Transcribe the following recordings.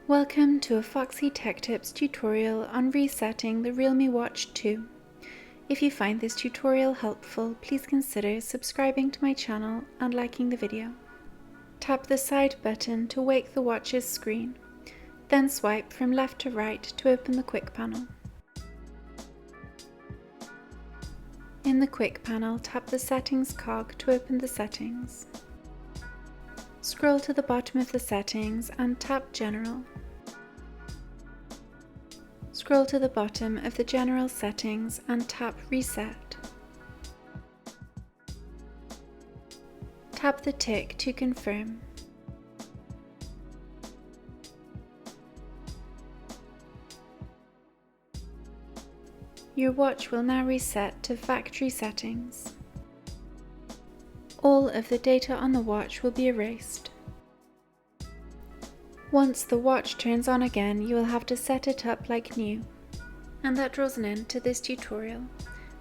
Welcome to a Foxy Tech Tips tutorial on resetting the Realme Watch 2. If you find this tutorial helpful, please consider subscribing to my channel and liking the video. Tap the side button to wake the watch's screen, then swipe from left to right to open the quick panel. In the quick panel, tap the settings cog to open the settings. Scroll to the bottom of the settings and tap General. Scroll to the bottom of the General settings and tap Reset. Tap the tick to confirm. Your watch will now reset to factory settings. All of the data on the watch will be erased. Once the watch turns on again, you will have to set it up like new. And that draws an end to this tutorial.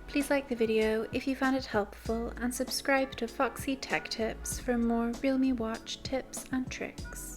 Please like the video if you found it helpful and subscribe to Foxy Tech Tips for more Realme Watch tips and tricks.